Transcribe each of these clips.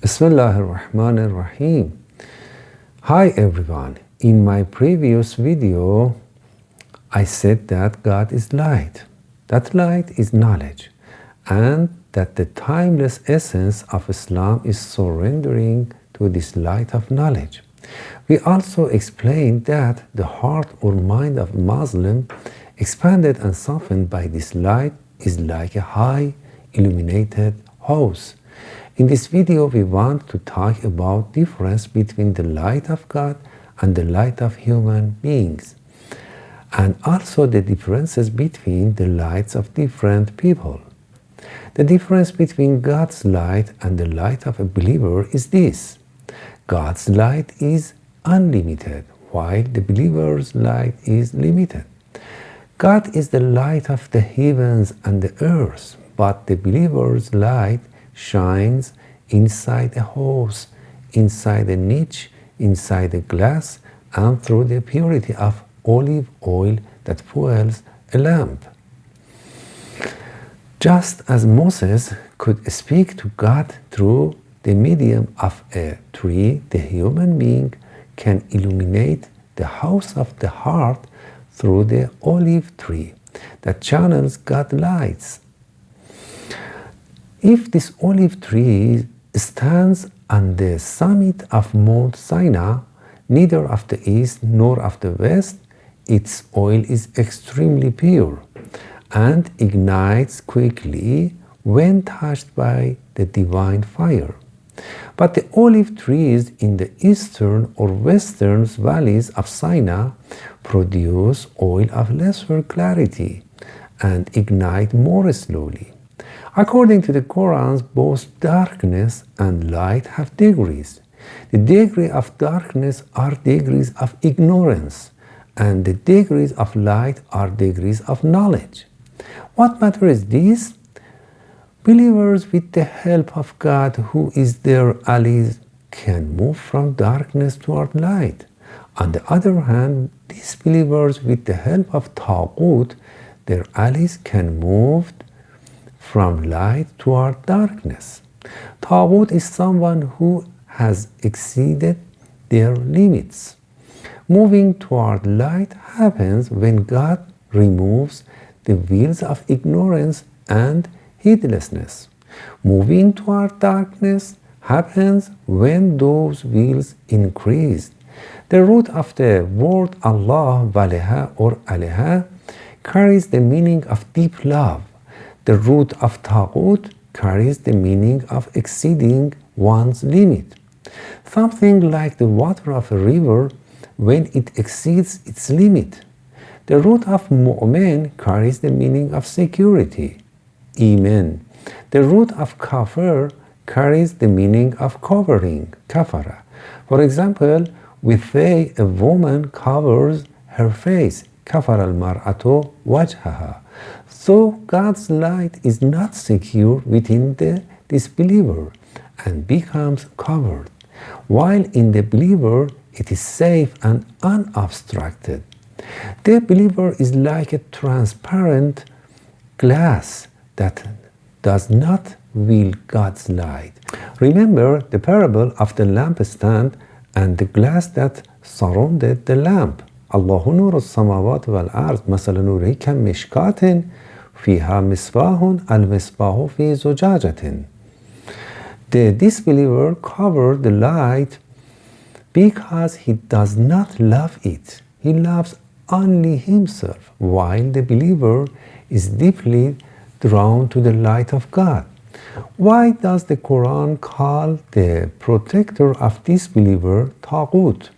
Bismillahirrahmanirrahim. Hi everyone. In my previous video, I said that God is light. That light is knowledge, and that the timeless essence of Islam is surrendering to this light of knowledge. We also explained that the heart or mind of a Muslim, expanded and softened by this light, is like a high illuminated house. In this video, we want to talk about difference between the light of God and the light of human beings, and also the differences between the lights of different people. The difference between God's light and the light of a believer is this: God's light is unlimited, while the believer's light is limited. God is the light of the heavens and the earth, but the believer's light shines inside a house, inside a niche, inside a glass, and through the purity of olive oil that fuels a lamp. Just as Moses could speak to God through the medium of a tree, the human being can illuminate the house of the heart through the olive tree that channels God's lights. If this olive tree stands on the summit of Mount Sinai, neither of the east nor of the west, its oil is extremely pure and ignites quickly when touched by the divine fire. But the olive trees in the eastern or western valleys of Sinai produce oil of lesser clarity and ignite more slowly. According to the Quran, both darkness and light have degrees. The degree of darkness are degrees of ignorance, and the degrees of light are degrees of knowledge. What matter is this? Believers, with the help of God, who is their allies, can move from darkness toward light. On the other hand, disbelievers, with the help of Taghut, their allies, can move from light toward darkness. Taghut is someone who has exceeded their limits. Moving toward light happens when God removes the wheels of ignorance and heedlessness. Moving toward darkness happens when those wheels increase. The root of the word Allah, waleha or aleha, carries the meaning of deep love. The root of Taghut carries the meaning of exceeding one's limit. Something like the water of a river when it exceeds its limit. The root of Mu'min carries the meaning of security, Iman. The root of Kafir carries the meaning of covering, Kafara. For example, we say a woman covers her face, Kafara al-mar'atu wajhaha. So God's light is not secure within the disbeliever and becomes covered, while in the believer it is safe and unobstructed. The believer is like a transparent glass that does not veil God's light. Remember the parable of the lampstand and the glass that surrounded the lamp. Allahu nuru as-samawati wal ard مثل نوره كمشكاة فيها مصباح المصباح في زجاجة. The disbeliever covered the light because he does not love it. He loves only himself, while the believer is deeply drawn to the light of God. Why does the Quran call the protector of disbeliever Taghut?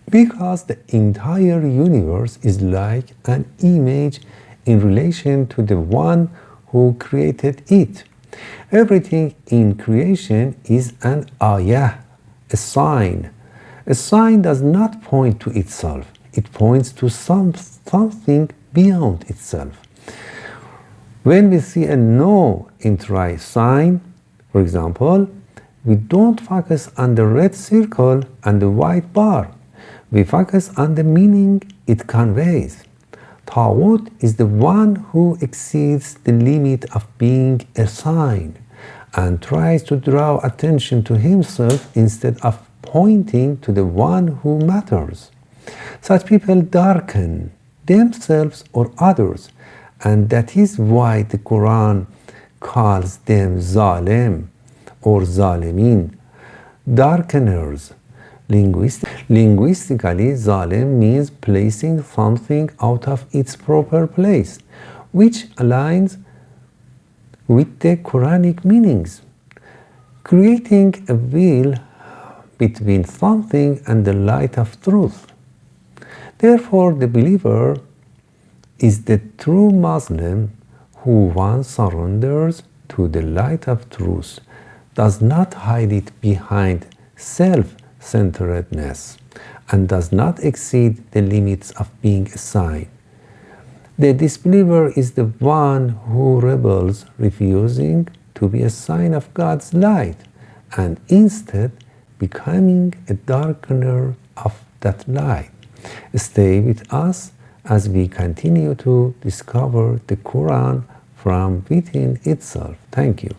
Because the entire universe is like an image in relation to the one who created it. Everything in creation is an ayah, a sign. A sign does not point to itself. It points to something beyond itself. When we see a no entry sign, for example, we don't focus on the red circle and the white bar. We focus on the meaning it conveys. Taghut is the one who exceeds the limit of being a sign and tries to draw attention to himself instead of pointing to the one who matters. Such people darken themselves or others, and that is why the Quran calls them zalim or zalimin, darkeners. Linguistically, zalim means placing something out of its proper place, which aligns with the Quranic meanings, creating a veil between something and the light of truth. Therefore, the believer is the true Muslim who once surrenders to the light of truth, does not hide it behind self-centeredness, and does not exceed the limits of being a sign. The disbeliever is the one who rebels, refusing to be a sign of God's light, and instead becoming a darkener of that light. Stay with us as we continue to discover the Quran from within itself. Thank you.